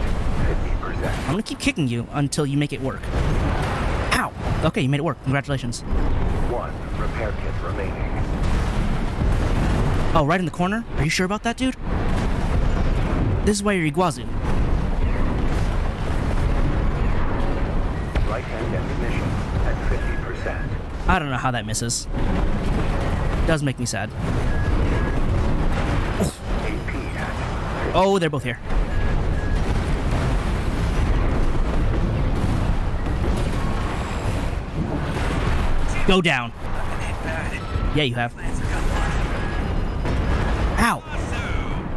50%. I'm gonna keep kicking you until you make it work. Ow! Okay, you made it work. Congratulations. 1 repair kit remaining. Oh, right in the corner? Are you sure about that, dude? This is why you're Iguazu. Right-hand ammunition at 50%. I don't know how that misses. Does make me sad. AP at Oh, they're both here. Go down. Yeah, you have. Ow! So,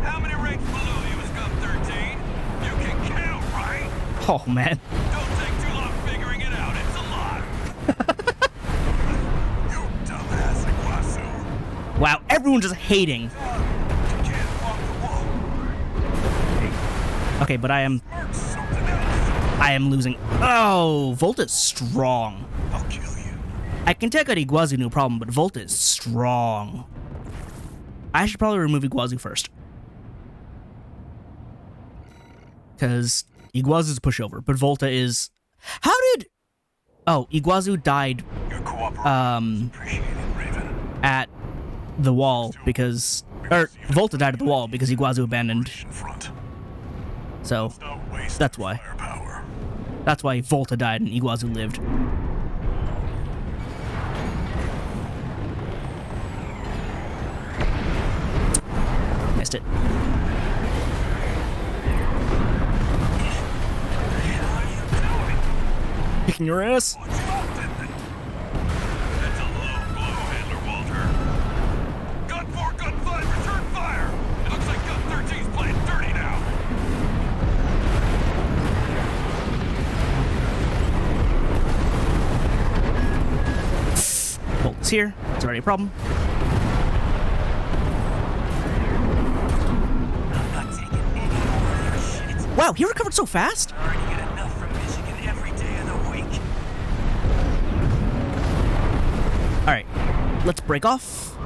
how many ranks below you is Gun 13? You can count, right? Oh, man. Don't take too long figuring it out. It's a lot. You dumbass Iguazu. Wow, everyone's just hating. You can't walk the wall. Okay, but I am Mark something else. losing. Oh, Volta's strong. I'll kill you. I can take out Iguazu, no problem, but Volta is strong. I should probably remove Iguazu first. Because Iguazu's a pushover, but Volta is... How did... Oh, Iguazu died Your cooperation. Appreciate it, Raven. at the wall because... Or, Volta died at the wall because Iguazu abandoned. Front. So, Not waste that's why. firepower. That's why Volta died and Iguazu lived. Missed it. Kicking your ass. That's a low blow, Handler Walter. Gun 4, Gun 5, return fire! It looks like Gun 13's playing dirty now. Volta's here. It's already a problem. I'm not taking any more of your shit. Wow, he recovered so fast? I already get enough from Michigan every day of the week. Alright, let's break off.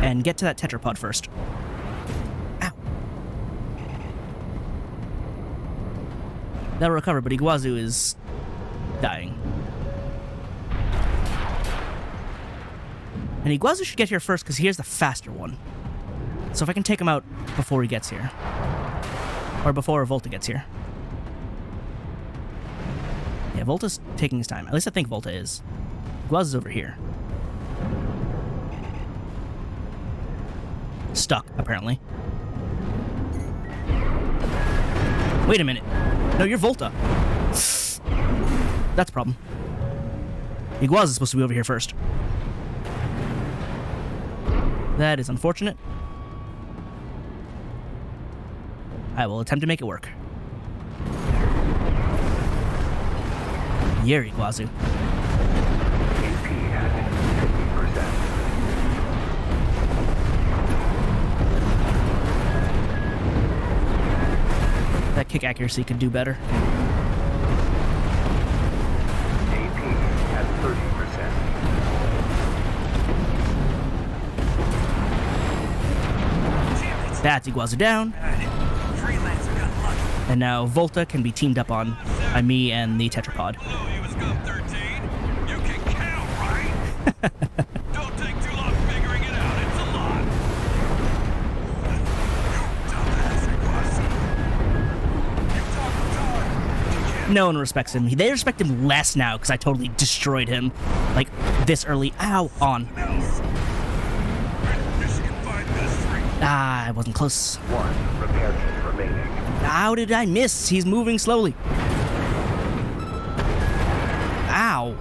And get to that tetrapod first. Ow. That'll recover, but Iguazu is dying. And Iguazu should get here first because he is the faster one. So if I can take him out before he gets here. Or before Volta gets here. Yeah, Volta's taking his time. At least I think Volta is. Iguazu's over here. Stuck, apparently. Wait a minute. No, you're Volta. That's a problem. Iguazu is supposed to be over here first. That is unfortunate. I will attempt to make it work. Yeah, Iguazu. AP at 50%. That kick accuracy could do better. AP at 30%. That's Iguazu down. Freelancer got lucky. And now Volta can be teamed up on by me and the tetrapod. Hello, you was Gov 13. You can count, right? Don't take too long figuring it out. It's a lot. No one respects him. They respect him less now because I totally destroyed him. Like, this early. Ow, on. Ah, I wasn't close. One repair kit remaining. How did I miss? He's moving slowly. Ow.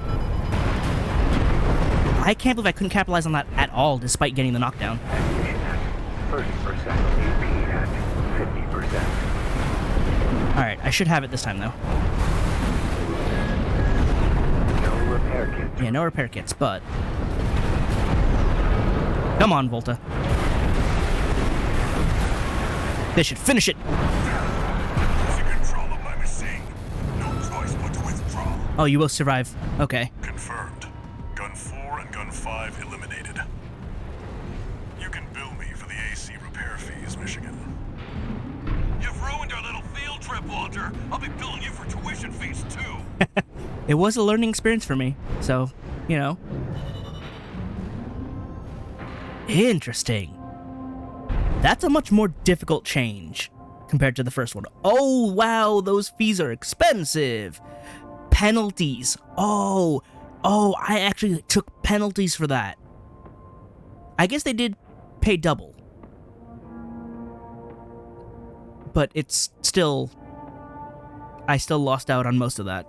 I can't believe I couldn't capitalize on that at all despite getting the knockdown. Activation at 30%. AP at 50%. Alright, I should have it this time though. No repair kit. Yeah, no repair kits, but... Come on, Volta. They should finish it! Losing control of my machine. No choice but to withdraw. Oh, you will survive. Okay. Confirmed. Gun 4 and Gun 5 eliminated. You can bill me for the AC repair fees, Michigan. You've ruined our little field trip, Walter. I'll be billing you for tuition fees, too. It was a learning experience for me, so, you know. Interesting. That's a much more difficult change compared to the first one. Oh, wow, those fees are expensive. Penalties. Oh, I actually took penalties for that. I guess they did pay double. But it's still... I still lost out on most of that.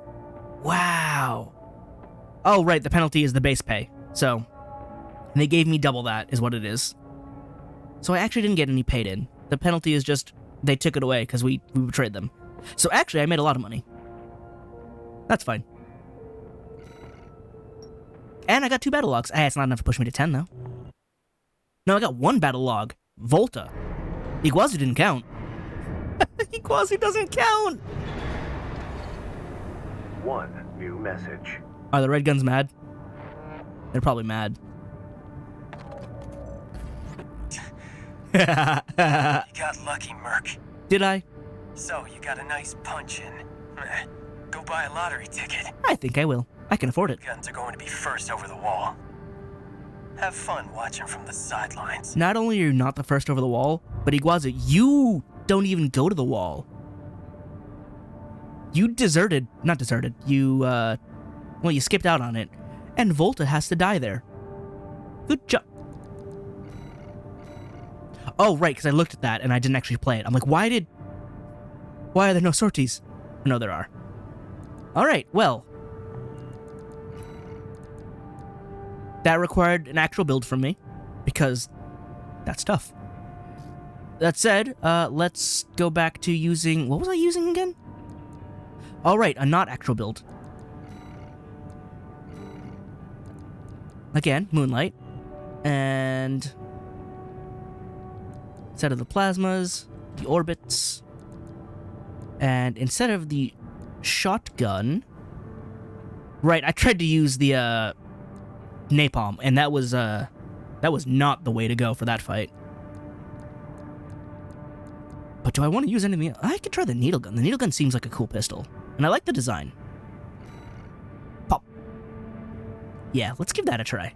Wow. Oh, right, the penalty is the base pay. So, they gave me double that, is what it is. So I actually didn't get any paid in. The penalty is just, they took it away because we betrayed them. So actually, I made a lot of money. That's fine. And I got 2 battle logs. It's not enough to push me to 10, though. No, I got 1 battle log. Volta. Iguazu didn't count. Iguazu doesn't count! One new message. Are the red guns mad? They're probably mad. You got lucky, Merc. Did I? So, you got a nice punch in. Go buy a lottery ticket. I think I will. I can afford it. Guns are going to be first over the wall. Have fun watching from the sidelines. Not only are you not the first over the wall, but Iguazu, you don't even go to the wall. You deserted. Not deserted. You, well, you skipped out on it. And Volta has to die there. Good job. Oh, right, because I looked at that and I didn't actually play it. I'm like, why are there no sorties? No, there are. Alright, well. That required an actual build from me, because that's tough. That said, let's go back to using... What was I using again? Alright, a not actual build. Again, Moonlight. And... instead of the plasmas, the orbits, and instead of the shotgun, right, I tried to use the napalm, and that was not the way to go for that fight. But do I want to use anything else? I could try the needle gun. The needle gun seems like a cool pistol, and I like the design. Pop. Yeah, let's give that a try.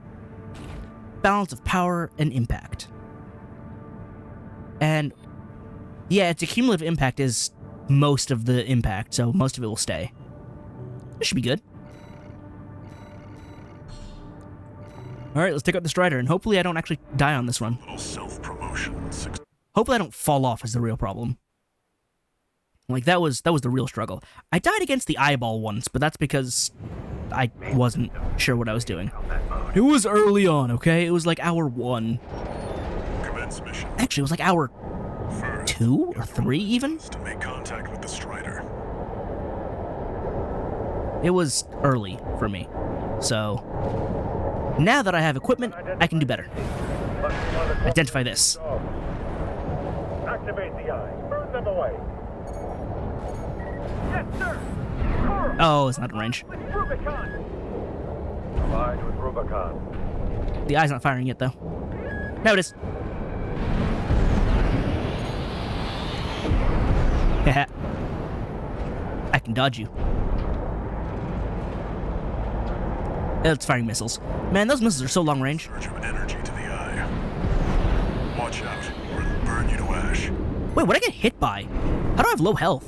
Balance of power and impact. And, yeah, its cumulative impact is most of the impact, so most of it will stay. This should be good. Alright, let's take out the Strider, and hopefully I don't actually die on this run. Little self-promotion. Hopefully I don't fall off is the real problem. Like, that was the real struggle. I died against the eyeball once, but that's because I wasn't sure what I was doing. It was early on, okay? It was like hour 1. Commence mission. Actually, it was like hour First, 2 or 3 even? to make contact with the Strider. It was early for me. So, now that I have equipment, I can do better. Identify this. Activate the eye. Burn them away. Yes, sir. Coral. Oh, it's not in range. With Rubicon. Aligned with Rubicon. The eye's not firing yet, though. Now it is. I can dodge you. It's firing missiles. Man, those missiles are so long range. Surge of energy to the eye. Watch out, or it'll burn you to ash. Wait, what'd I get hit by? How do I have low health?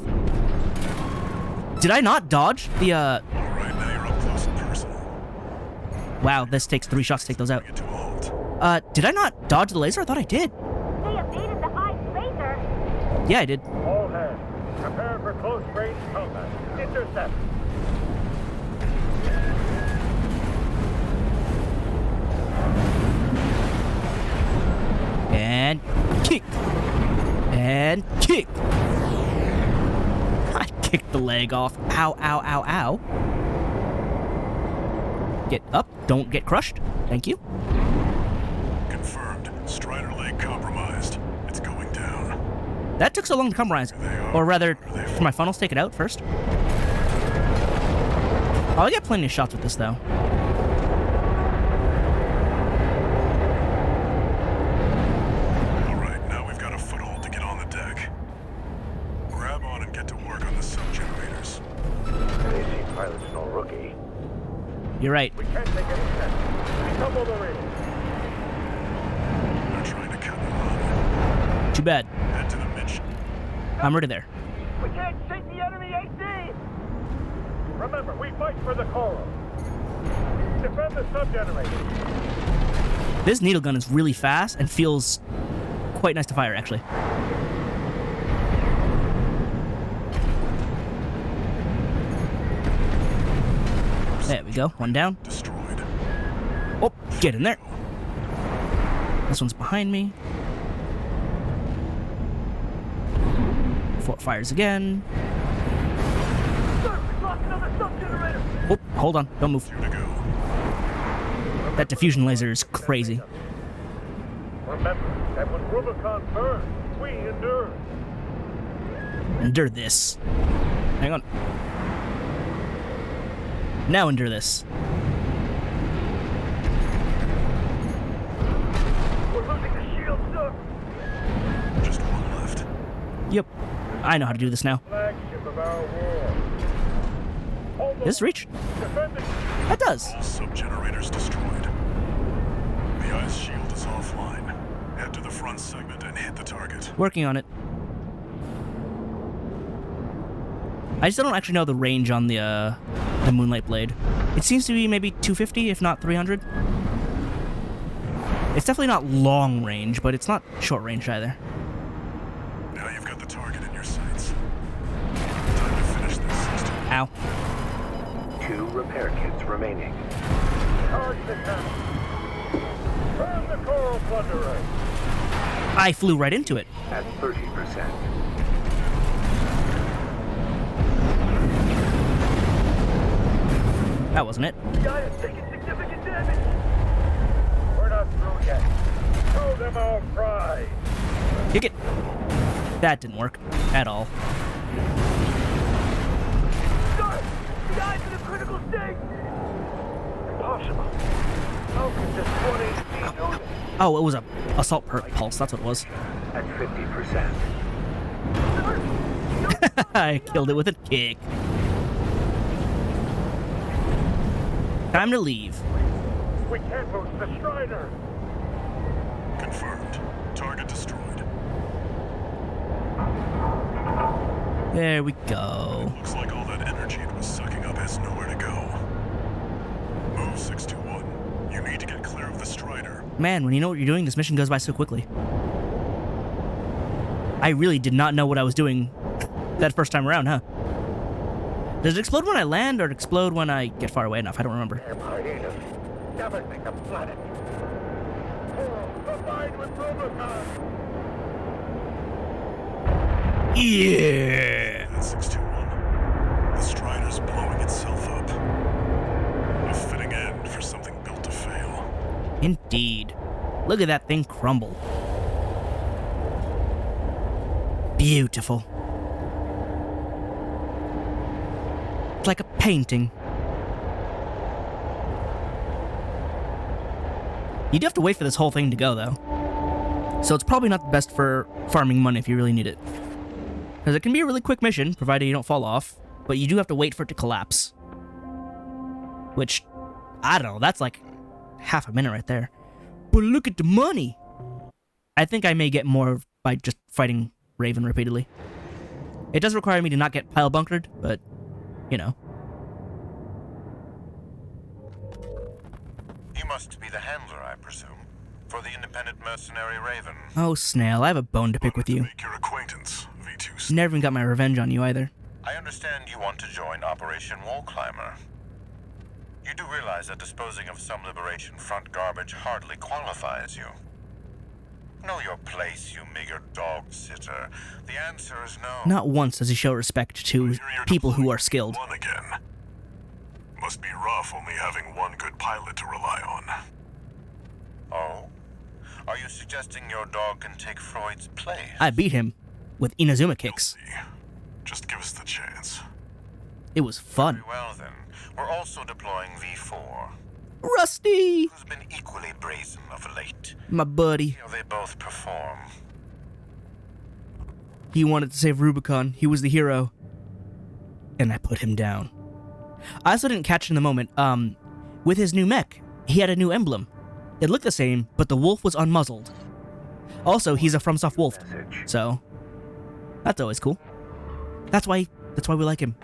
Did I not dodge the, All right, now you're up close and personal. Wow, this takes 3 shots to take those out. Bring it to a halt. Did I not dodge the laser? I thought I did. They evaded the ice laser. Yeah, I did. All hands, prepare for close range combat. Intercept. And kick. And kick. I kicked the leg off. Ow, ow, ow, ow. Get up. Don't get crushed. Thank you. Confirmed. Strider leg compromised. It's going down. That took so long to compromise. Or rather, for my funnels, take it out first. Oh, I got plenty of shots with this, though. Alright, now we've got a foothold to get on the deck. Grab on and get to work on the sub-generators. They see pilot's no rookie. You're right. We can't take any steps. Double the ring. They're trying to cut me off. Too bad. Head to the mid. I'm already there. We can't shake the enemy AC! Remember, we fight for the coral. Defend the sub-generator. This needle gun is really fast and feels quite nice to fire, actually. There we go. One down. Destroyed. Oh, get in there. This one's behind me. Fort fires again. Sir, we lost another sub-generator! Oh, hold on. Don't move. 2 to go. That diffusion laser is crazy. Remember that when Rubicon burns, we endure. Endure this. Hang on. Now endure this. We're losing the shield, sir. Just one left. Yep. I know how to do this now. Flagship of our war. Hold Does this reach? Defend it. That does. All sub-generators destroyed. The ice shield is offline. Head to the front segment and hit the target. Working on it. I just don't actually know the range on the Moonlight Blade. It seems to be maybe 250, if not 300. It's definitely not long range, but it's not short range either. Now you've got the target in your sights. Time to finish this system. Ow. 2 repair kits remaining. Charge the cannon. Burn the coral plunderer I flew right into it. at 30%. That wasn't it. The eye is taking significant damage. We're not through yet. Show them our pride. Kick it. That didn't work at all. Sir, the eye's in a critical state. Impossible. How can this 180 do this? Oh, it was a assault pulse. That's what it was. At 50%. I killed it with a kick. Time to leave. We can't lose the Strider. Confirmed. Target destroyed. There we go. Looks like all that energy it was sucking up has nowhere to go. Move 621. You need to get clear of the Strider. Man, when you know what you're doing, this mission goes by so quickly. I really did not know what I was doing that first time around, huh? Does it explode when I land, or explode when I get far away enough? I don't remember. Hiatus. Never think of planet. Coral, combined with Rubicon. Yeah! That's 621. The Strider's blowing itself up. A fitting end for something built to fail. Indeed. Look at that thing crumble. Beautiful. It's like a painting. You do have to wait for this whole thing to go, though. So it's probably not the best for farming money if you really need it. Because it can be a really quick mission, provided you don't fall off. But you do have to wait for it to collapse. Which, I don't know, that's like half a minute right there. But look at the money! I think I may get more by just fighting Raven repeatedly. It does require me to not get pile bunkered, but, you know. You must be the handler, I presume, for the independent mercenary Raven. Oh, Snail, I have a bone to pick with you. Make your acquaintance, V2. Never even got my revenge on you either. I understand you want to join Operation Wall Climber. You do realize that disposing of some Liberation Front garbage hardly qualifies you. Know your place, you meager dog sitter. The answer is no. Not once does he show respect to people who are skilled. One again. Must be rough only having one good pilot to rely on. Oh? Are you suggesting your dog can take Freud's place? I beat him with Inazuma kicks. Just give us the chance. It was fun. Very well then. We're also deploying V4. Rusty! Who's been equally brazen of late. My buddy. How they both perform. He wanted to save Rubicon. He was the hero. And I put him down. I also didn't catch in the moment, with his new mech, he had a new emblem. It looked the same, but the wolf was unmuzzled. Also, he's a FromSoft wolf, so that's always cool. That's why we like him.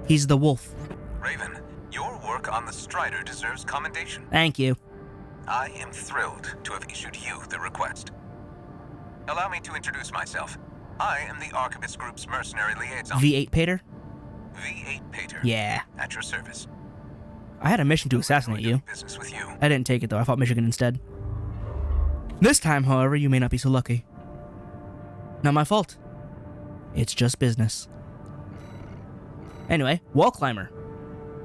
He's the wolf. Raven, your work on the Strider deserves commendation. Thank you. I am thrilled to have issued you the request. Allow me to introduce myself. I am the Archivist Group's mercenary liaison. V8 Pater? V8 Pater. Yeah. At your service. I had a mission to assassinate you. Business with you. I didn't take it though, I fought Michigan instead. This time, however, you may not be so lucky. Not my fault. It's just business. Anyway, Wall Climber.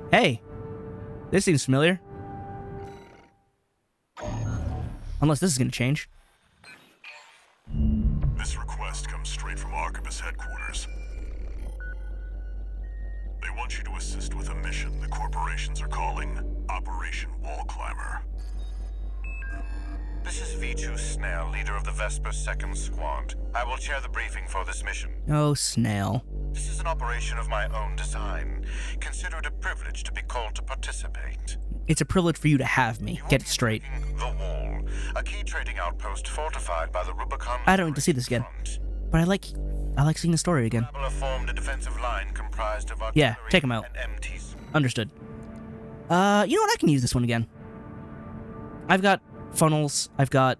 Hey, this seems familiar. Unless this is gonna change. This request comes straight from Archivist headquarters. They want you to assist with a mission the corporations are calling Operation Wall Climber. This is V2 Snail, leader of the Vesper 2nd Squad. I will chair the briefing for this mission. Oh, Snail. This is an operation of my own design. Consider it a privilege to be called to participate. It's a privilege for you to have me. Get it straight. The Wall, a key trading outpost fortified by the Rubicon. I don't need to see this again. Front. But I like seeing the story again. Traveler formed a defensive line comprised of Yeah, artillery take him out. and MTs. Understood. You know what? I can use this one again. I've got funnels. I've got...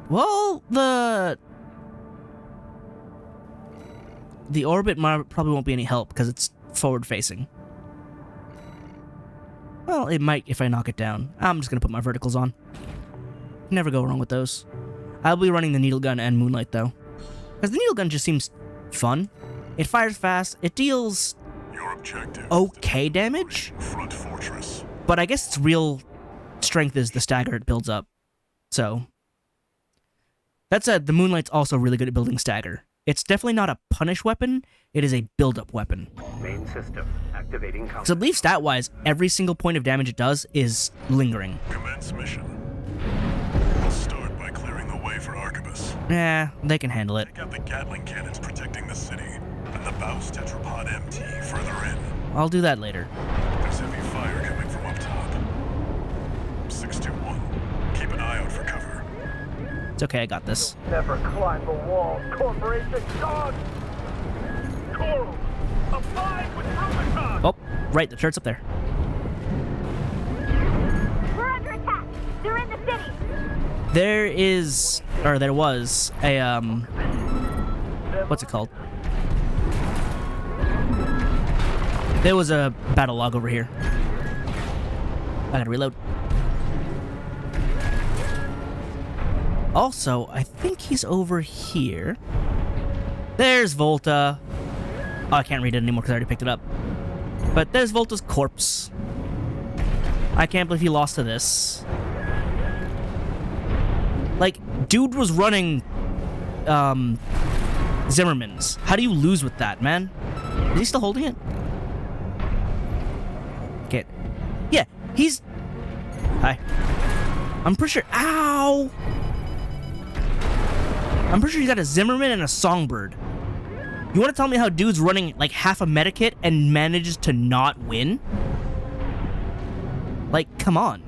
Well, the orbit probably won't be any help because it's forward-facing. Well, it might if I knock it down. I'm just going to put my verticals on. Never go wrong with those. I'll be running the needle gun and moonlight, though. Because the needle gun just seems fun. It fires fast. It deals Your objective. okay damage. Front fortress. But I guess its real strength is the stagger it builds up. So, that said, the Moonlight's also really good at building stagger. It's definitely not a punish weapon, it is a build-up weapon. Main system activating. So I believe stat-wise, every single point of damage it does is lingering. Commence mission. We'll start by clearing the way for Archivist. Nah, they can handle it. Take out the Gatling cannons protecting the city, and the Baus Tetrapod MT further in. I'll do that later. There's heavy fire coming from up top. 621. Keep an eye out for cover. It's okay, I got this. Never climb the walls, corporation dog! Coral! Abide with Rubicon! Oh, right, the turret's up there. We're under attack. They're in the city. There was a, what's it called? There was a battle log over here. I gotta reload. Also, I think he's over here. There's Volta. Oh, I can't read it anymore because I already picked it up. But there's Volta's corpse. I can't believe he lost to this. Like, dude was running, Zimmerman's. How do you lose with that, man? Is he still holding it? Okay. Yeah, he's... Hi. I'm pretty sure... Ow! I'm pretty sure he's got a Zimmerman and a Songbird. You want to tell me how dude's running like half a medikit and manages to not win? Like, come on.